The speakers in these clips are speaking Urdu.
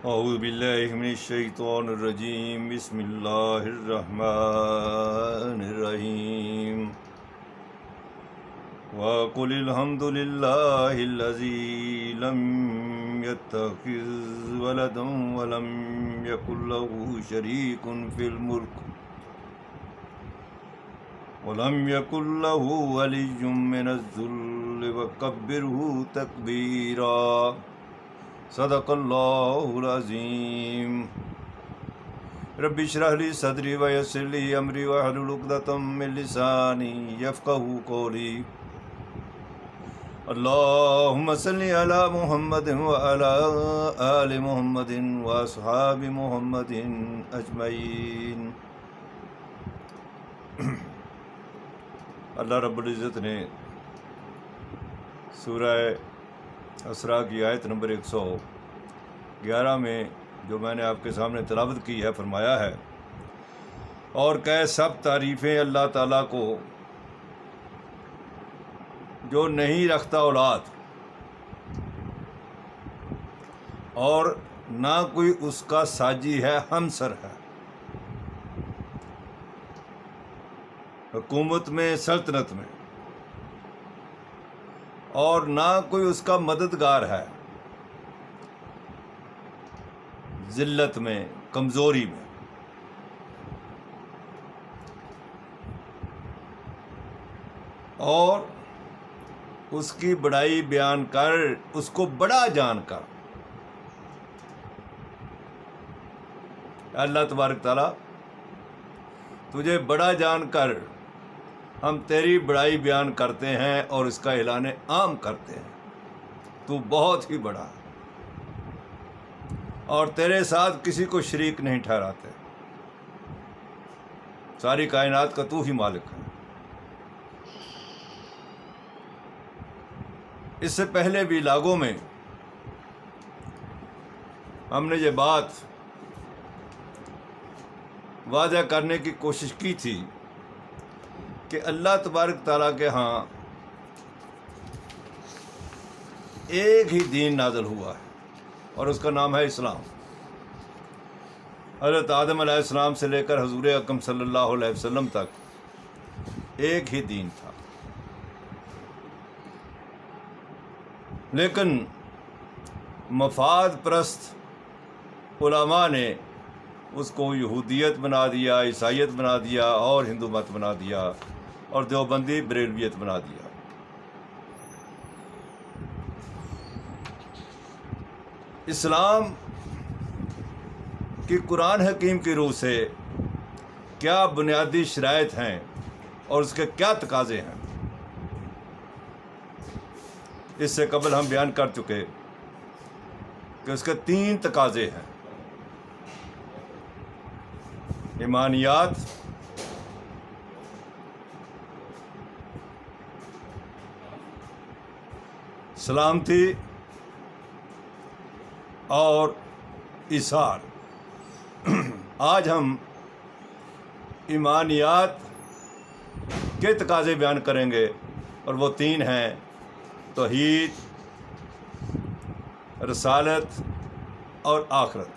اعوذ باللہ من الشیطان الرجیم بسم اللہ الرحمن الرحیم وَقُلِ الْحَمْدُ لِلَّهِ الَّذِي لَمْ يَتَّخِذْ وَلَدًا وَلَمْ يَكُنْ لَهُ شَرِيكٌ فِي الْمُلْكِ وَلَمْ يَكُنْ لَهُ وَلِيٌّ مِّنَ الذُّلِّ وَكَبِّرْهُ تَكْبِيرًا صدق اللہ العظیم رب اشرح لی صدری ویسر لی امری واحلل عقدۃ من لسانی یفقہوا قولی اللہم صلی علی محمد وعلی آل محمد واصحاب محمد اجمعین۔ اللہ رب العزت نے سورہ اسراء کی آیت نمبر 111 میں جو میں نے آپ کے سامنے تلاوت کی ہے فرمایا ہے، اور کہ سب تعریفیں اللہ تعالیٰ کو جو نہیں رکھتا اولاد اور نہ کوئی اس کا ساجی ہے، ہمسر ہے، حکومت میں سلطنت میں، اور نہ کوئی اس کا مددگار ہے، ذلت میں، کمزوری میں۔ اور اس کی بڑائی بیان کر، اس کو بڑا جان کر۔ اللہ تبارک تعالیٰ تجھے بڑا جان کر ہم تیری بڑائی بیان کرتے ہیں اور اس کا اعلان عام کرتے ہیں، تو بہت ہی بڑا ہے اور تیرے ساتھ کسی کو شریک نہیں ٹھہراتے، ساری کائنات کا تو ہی مالک ہے۔ اس سے پہلے بھی لاگوں میں ہم نے یہ بات واضح کرنے کی کوشش کی تھی کہ اللہ تبارک تعالیٰ کے ہاں ایک ہی دین نازل ہوا ہے اور اس کا نام ہے اسلام۔ حضرت آدم علیہ السلام سے لے کر حضور اکرم صلی اللہ علیہ وسلم تک ایک ہی دین تھا، لیکن مفاد پرست علماء نے اس کو یہودیت بنا دیا، عیسائیت بنا دیا اور ہندو مت بنا دیا اور دیوبندی بریلویت بنا دیا۔ اسلام کی قرآن حکیم کی روح سے کیا بنیادی شرائط ہیں اور اس کے کیا تقاضے ہیں، اس سے قبل ہم بیان کر چکے کہ اس کے 3 تقاضے ہیں: ایمانیات، سلامتی اور ایثار۔ آج ہم ایمانیات کے تقاضے بیان کریں گے، اور وہ 3 ہیں: توحید، رسالت اور آخرت۔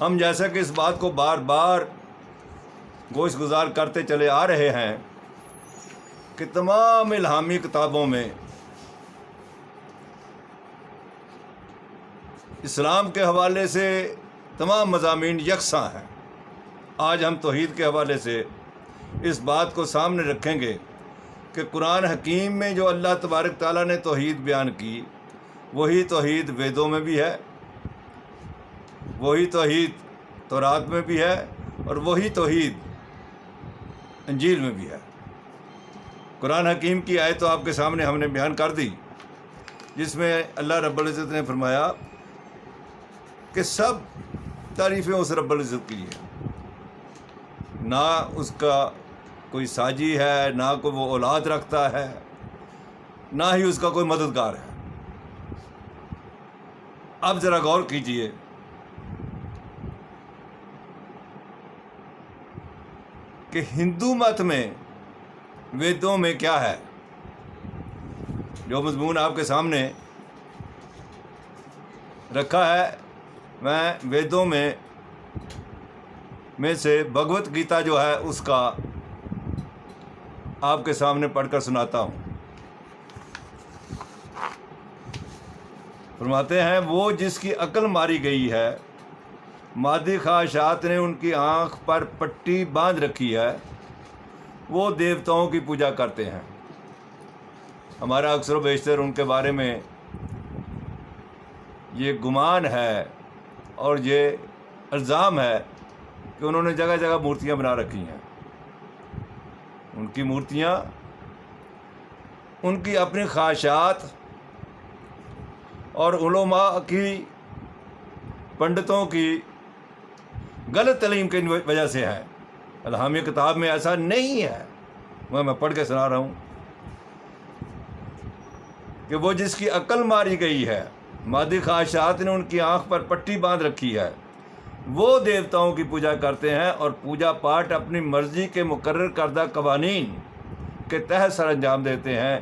ہم جیسا کہ اس بات کو بار بار گوش گزار کرتے چلے آ رہے ہیں کہ تمام الہامی کتابوں میں اسلام کے حوالے سے تمام مضامین یکساں ہیں۔ آج ہم توحید کے حوالے سے اس بات کو سامنے رکھیں گے کہ قرآن حکیم میں جو اللہ تبارک تعالیٰ نے توحید بیان کی، وہی توحید ویدوں میں بھی ہے، وہی توحید تورات میں بھی ہے، اور وہی توحید انجیل میں بھی ہے۔ قرآن حکیم کی آیت تو آپ کے سامنے ہم نے بیان کر دی، جس میں اللہ رب العزت نے فرمایا کہ سب تعریفیں اس رب العزت کی ہیں، نہ اس کا کوئی ساجی ہے، نہ کوئی وہ اولاد رکھتا ہے، نہ ہی اس کا کوئی مددگار ہے۔ اب ذرا غور کیجئے کہ ہندو مت میں ویدوں میں کیا ہے، جو مضمون آپ کے سامنے رکھا ہے، میں ویدوں میں سے بھگوت گیتا جو ہے اس کا آپ کے سامنے پڑھ کر سناتا ہوں۔ فرماتے ہیں، وہ جس کی عقل ماری گئی ہے، مادی خواہشات نے ان کی آنکھ پر پٹی باندھ رکھی ہے، وہ دیوتاؤں کی پوجا کرتے ہیں۔ ہمارا اکثر و بیشتر ان کے بارے میں یہ گمان ہے اور یہ الزام ہے کہ انہوں نے جگہ جگہ مورتیاں بنا رکھی ہیں۔ ان کی مورتیاں ان کی اپنی خواہشات اور علماء کی، پنڈتوں کی غلط تعلیم کی وجہ سے ہے۔ الہامیہ کتاب میں ایسا نہیں ہے، میں پڑھ کے سنا رہا ہوں کہ وہ جس کی عقل ماری گئی ہے، مادی خواہشات نے ان کی آنکھ پر پٹی باندھ رکھی ہے، وہ دیوتاؤں کی پوجا کرتے ہیں اور پوجا پاٹ اپنی مرضی کے مقرر کردہ قوانین کے تحت سر انجام دیتے ہیں۔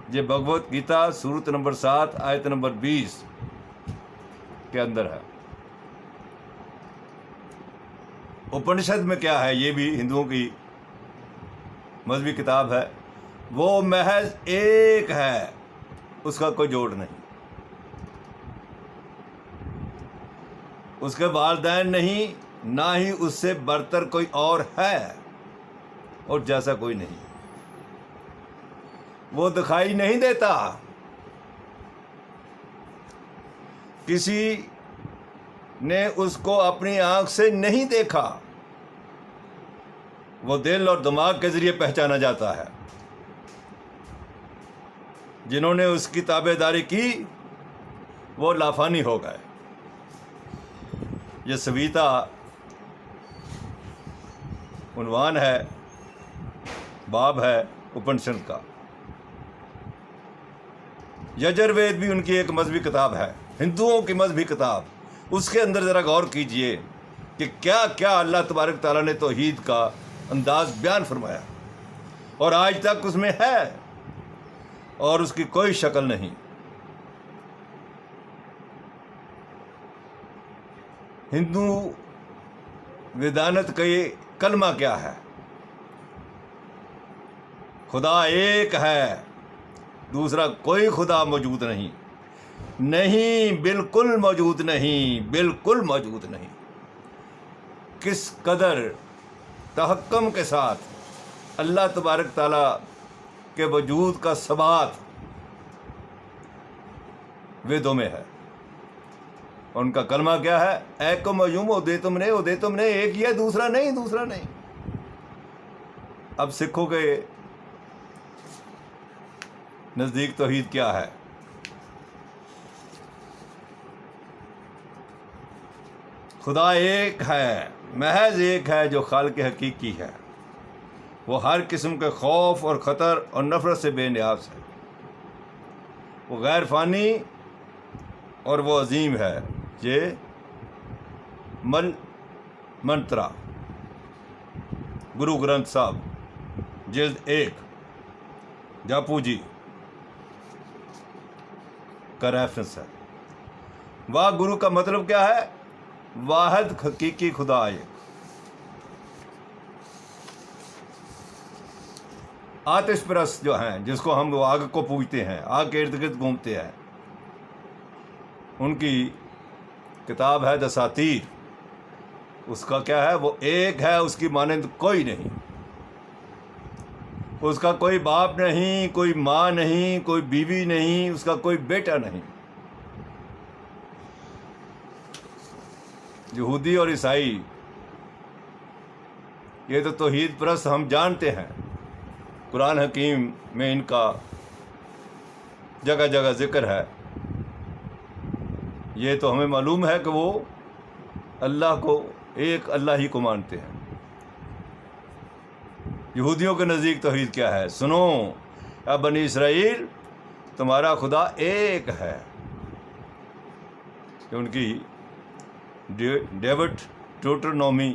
یہ بھگوت گیتا سورت نمبر 7 آیت نمبر 20 کے اندر ہے۔ اپنشد میں کیا ہے؟ یہ بھی ہندوؤں کی مذہبی کتاب ہے۔ وہ محض ایک ہے، اس کا کوئی جوڑ نہیں، اس کے والدین نہیں، نہ ہی اس سے برتر کوئی اور ہے اور جیسا کوئی نہیں۔ وہ دکھائی نہیں دیتا، کسی نے اس کو اپنی آنکھ سے نہیں دیکھا، وہ دل اور دماغ کے ذریعے پہچانا جاتا ہے۔ جنہوں نے اس کی تابع داری کی وہ لافانی ہو گئے۔ یہ سویتا عنوان ہے، باب ہے اپنشد کا۔ یجروید بھی ان کی ایک مذہبی کتاب ہے، ہندوؤں کی مذہبی کتاب۔ اس کے اندر ذرا غور کیجئے کہ کیا کیا اللہ تبارک تعالیٰ نے توحید کا انداز بیان فرمایا، اور آج تک اس میں ہے اور اس کی کوئی شکل نہیں۔ ہندو ویدانت کا یہ کلمہ کیا ہے؟ خدا ایک ہے، دوسرا کوئی خدا موجود نہیں، نہیں، بالکل موجود نہیں، بالکل موجود نہیں۔ کس قدر تحکم کے ساتھ اللہ تبارک تعالیٰ کے وجود کا ثبات ویدوں میں ہے۔ ان کا کلمہ کیا ہے؟ ایکم ایوم او دے تم نے، ایک ہی ہے، دوسرا نہیں۔ اب سکھوں کے نزدیک توحید کیا ہے؟ خدا ایک ہے، محض ایک ہے، جو خالق حقیقی ہے۔ وہ ہر قسم کے خوف اور خطر اور نفرت سے بے نیاز ہے۔ وہ غیر فانی اور وہ عظیم ہے۔ یہ مل منترا گرو گرنتھ صاحب جلد 1 جاپو جی کا ریفرنس ہے۔ واہ گرو کا مطلب کیا ہے؟ واحد حقیقی خدا ایک۔ آتش پرست جو ہیں، جس کو ہم آگ کو پوجتے ہیں، آگ کے ارد گرد گھومتے ہیں، ان کی کتاب ہے دساتیر۔ اس کا کیا ہے؟ وہ ایک ہے، اس کی مانند کوئی نہیں، اس کا کوئی باپ نہیں، کوئی ماں نہیں، کوئی بیوی نہیں، اس کا کوئی بیٹا نہیں۔ یہودی اور عیسائی یہ تو توحید پرست ہم جانتے ہیں، قرآن حکیم میں ان کا جگہ جگہ ذکر ہے۔ یہ تو ہمیں معلوم ہے کہ وہ اللہ کو، ایک اللہ ہی کو مانتے ہیں۔ یہودیوں کے نزدیک توحید کیا ہے؟ سنو اے بنی اسرائیل، تمہارا خدا ایک ہے۔ کہ ان کی ڈیوڈ ٹوٹرنومی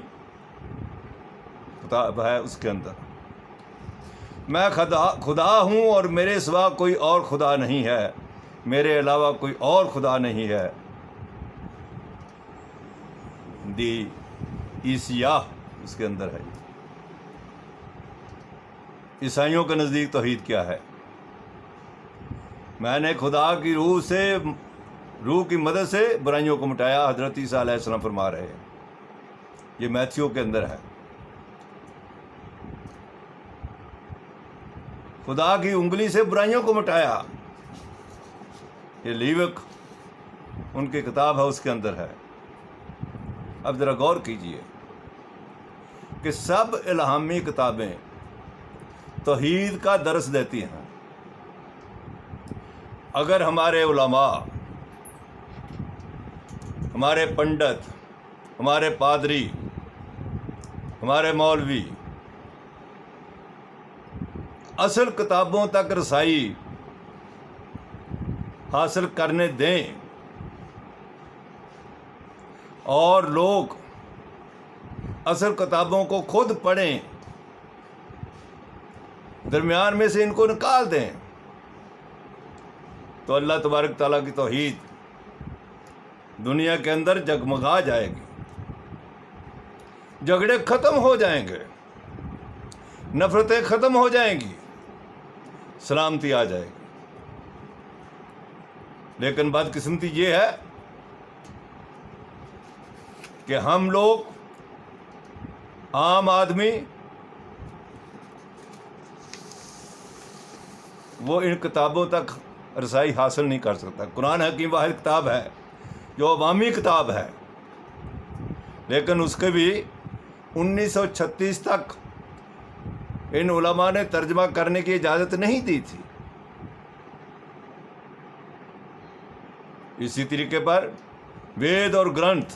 کتاب ہے، اس کے اندر میں خدا ہوں اور میرے سوا کوئی اور خدا نہیں ہے، میرے علاوہ کوئی اور خدا نہیں ہے، دی عیسیہ اس کے اندر ہے. عیسائیوں کے نزدیک توحید کیا ہے؟ میں نے خدا کی روح کی مدد سے برائیوں کو مٹایا، حضرت عیسیٰ علیہ السلام فرما رہے ہیں. یہ میتھیو کے اندر ہے. خدا کی انگلی سے برائیوں کو مٹایا، یہ لیوک ان کی کتاب ہے، اس کے اندر ہے. اب ذرا غور کیجئے کہ سب الہامی کتابیں توحید کا درس دیتی ہیں. اگر ہمارے علماء، ہمارے پنڈت، ہمارے پادری، ہمارے مولوی اصل کتابوں تک رسائی حاصل کرنے دیں اور لوگ اصل کتابوں کو خود پڑھیں، درمیان میں سے ان کو نکال دیں، تو اللہ تبارک تعالیٰ کی توحید دنیا کے اندر جگمگا جائے گی. جھگڑے ختم ہو جائیں گے، نفرتیں ختم ہو جائیں گی، سلامتی آ جائے گی. لیکن بدقسمتی یہ ہے کہ ہم لوگ، عام آدمی، وہ ان کتابوں تک رسائی حاصل نہیں کر سکتا. قرآن حکیم واحد کتاب ہے جو عوامی کتاب ہے، لیکن اس کے بھی 1936 تک ان علماء نے ترجمہ کرنے کی اجازت نہیں دی تھی. اسی طریقے پر وید اور گرنتھ،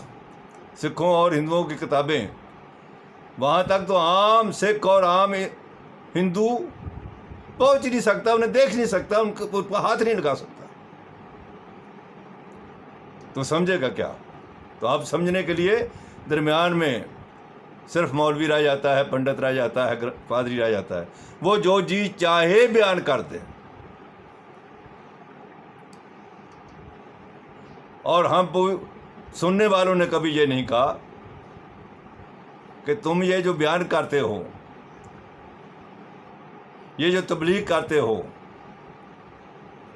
سکھوں اور ہندوؤں کی کتابیں، وہاں تک تو عام سکھ اور عام ہندو پہنچ نہیں سکتا، انہیں دیکھ نہیں سکتا، ان کو ہاتھ نہیں لگا سکتا. تو سمجھے گا کیا؟ تو آپ سمجھنے کے لیے درمیان میں صرف مولوی رہ جاتا ہے، پنڈت رہ جاتا ہے، پادری رہ جاتا ہے، وہ جو جی چاہے بیان کرتے. اور ہم سننے والوں نے کبھی یہ نہیں کہا کہ تم یہ جو بیان کرتے ہو، یہ جو تبلیغ کرتے ہو،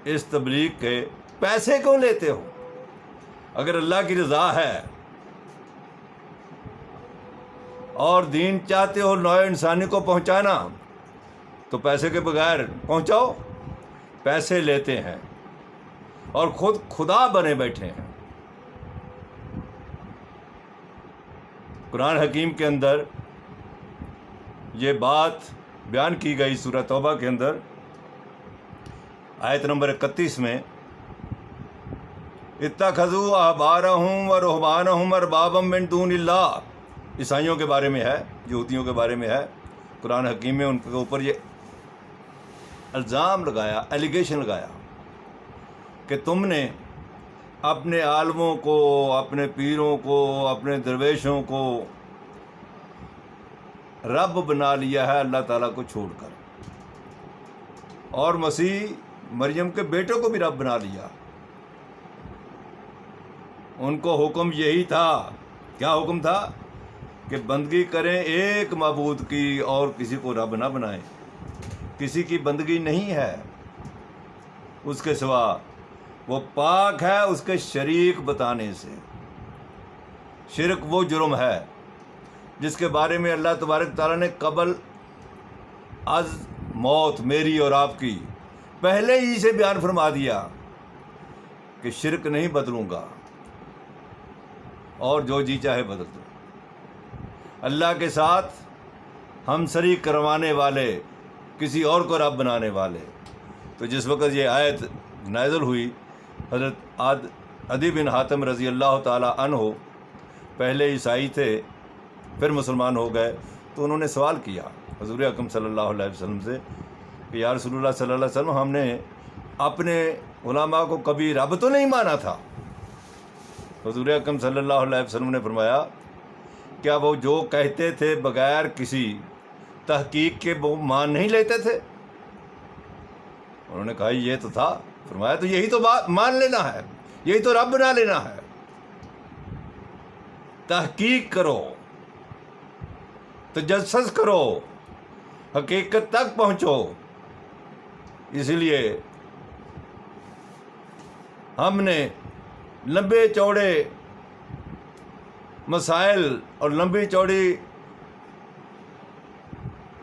اس تبلیغ کے پیسے کیوں لیتے ہو؟ اگر اللہ کی رضا ہے اور دین چاہتے ہو نوع انسانی کو پہنچانا، تو پیسے کے بغیر پہنچاؤ. پیسے لیتے ہیں اور خود خدا بنے بیٹھے ہیں. قرآن حکیم کے اندر یہ بات بیان کی گئی سورہ توبہ کے اندر آیت نمبر 31 میں، اتخذوا احبارهم ورهبانهم اربابا من دون اللہ. عیسائیوں کے بارے میں ہے، یہودیوں کے بارے میں ہے. قرآن حکیم میں ان کے اوپر یہ الزام لگایا، ایلیگیشن لگایا کہ تم نے اپنے عالموں کو، اپنے پیروں کو، اپنے درویشوں کو رب بنا لیا ہے اللہ تعالیٰ کو چھوڑ کر، اور مسیح مریم کے بیٹوں کو بھی رب بنا لیا. ان کو حکم یہی تھا، کیا حکم تھا؟ کہ بندگی کریں ایک معبود کی اور کسی کو رب نہ بنائیں. کسی کی بندگی نہیں ہے اس کے سوا، وہ پاک ہے اس کے شریک بتانے سے. شرک وہ جرم ہے جس کے بارے میں اللہ تبارک تعالیٰ نے قبل از موت میری اور آپ کی پہلے ہی سے بیان فرما دیا کہ شرک نہیں بدلوں گا اور جو جی چاہے بدل دو. اللہ کے ساتھ ہمسری کروانے والے، کسی اور کو رب بنانے والے. تو جس وقت یہ آیت نازل ہوئی، حضرت عدی بن حاتم رضی اللہ تعالی عنہ پہلے عیسائی تھے، پھر مسلمان ہو گئے. تو انہوں نے سوال کیا حضور اکرم صلی اللہ علیہ وسلم سے کہ یا رسول اللہ صلی اللہ علیہ وسلم، ہم نے اپنے علماء کو کبھی رب تو نہیں مانا تھا. حضور اکرم صلی اللہ علیہ وسلم نے فرمایا، کیا وہ جو کہتے تھے بغیر کسی تحقیق کے وہ مان نہیں لیتے تھے؟ انہوں نے کہا یہ تو تھا. فرمایا تو یہی تو بات مان لینا ہے، یہی تو رب بنا لینا ہے. تحقیق کرو، تجسس کرو، حقیقت تک پہنچو۔ اسی لیے ہم نے لمبے چوڑے مسائل اور لمبی چوڑی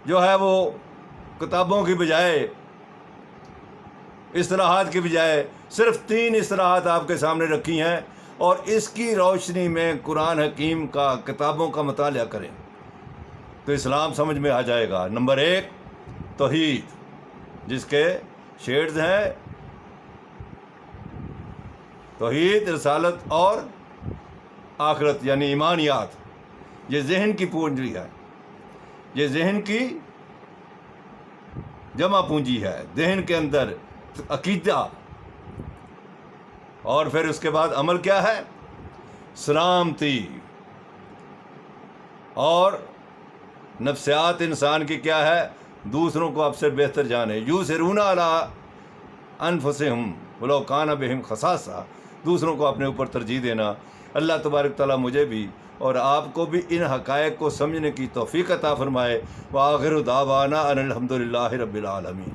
جو ہے وہ کتابوں کی بجائے، اصطلاحات کی بجائے صرف 3 اصطلاحات آپ کے سامنے رکھی ہیں، اور اس کی روشنی میں قرآن حکیم کا، کتابوں کا مطالعہ کریں تو اسلام سمجھ میں آ جائے گا۔ نمبر 1 توحید، جس کے شیڈز ہیں توحید، رسالت اور آخرت، یعنی ایمانیات۔ یہ ذہن کی پونجی ہے، یہ ذہن کی جمع پونجی ہے، ذہن کے اندر عقیدہ، اور پھر اس کے بعد عمل کیا ہے؟ سلامتی، اور نفسیات انسان کی کیا ہے؟ دوسروں کو اب سے بہتر جانے، یؤثرون علی انفسہم ولو کان بہم خصاصہ، دوسروں کو اپنے اوپر ترجیح دینا۔ اللہ تبارک تعالیٰ مجھے بھی اور آپ کو بھی ان حقائق کو سمجھنے کی توفیق عطا فرمائے۔ وآخر دعوانا ان الحمد للہ رب العالمین۔